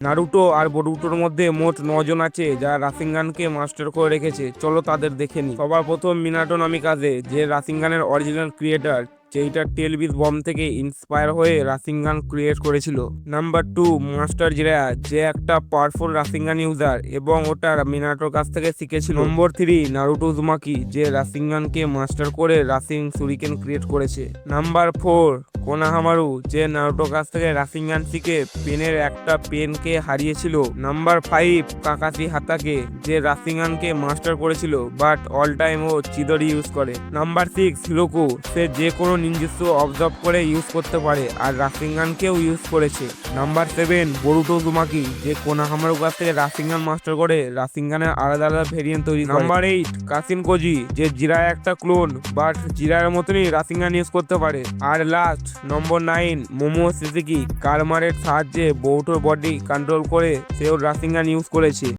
Naruto আর বোরুটোর মধ্যে মোট 9 জন আছে যারা রাসিনগানকে মাস্টার করে রেখেছে। চলো তাদের দেখে নি। সবার প্রথম মিনাটো নামিকাজে, যে রাসিনগানের অরিজিনাল ক্রিয়েটার, যেইটা টেলবিস বম থেকে ইন্সপায়ার হয়ে রাসিনগান ক্রিয়েট করেছিল। নাম্বার 2, মাস্টার জিরায়া, যে একটা পাওয়ারফুল রাসিনগান ইউজার এবং ওটা মিনাটোর কাছ থেকে শিখেছিল। নম্বর 3, নারুটো উজুমাকি, যে রাসিনগানকে মাস্টার করে রাসিং সুরিকেন ক্রিয়েট করেছে। নাম্বার 4, কোনাহামারু, যে নারুটোর কাছ থেকে রাসিনগান শিখে পেনের একটা পেনকে হারিয়েছিল। নাম্বার 5, কাকাশি হাতাকে, যে রাসিনগানকে মাস্টার করেছিল বাট অল টাইম ও চিদরি ইউজ করে। নাম্বার 6, হিরোকু, সে যে কোনো নিনজুৎসু অবজার্ভ করে ইউজ করতে পারে আর রাসিনগানকেও ইউজ করেছে। নাম্বার 7, বোরুটো উজুমাকি, যে কোনাহামারুর কাছ থেকে রাসিনগান মাস্টার করে রাসিনগানের আলাদা আলাদা ভেরিয়েন্ট তৈরি করে। নাম্বার 8, কাসিন কোজি, যে জিরায় একটা ক্লোন বাট জিরায়ের মতনই রাসিনগান ইউজ করতে পারে। আর লাস্ট নম্বর 9, মোমো সিসিকি, কারমারের সাহায্যে বৌটোর বডি কন্ট্রোল করে সেও রাসিনগান ইউজ করেছে।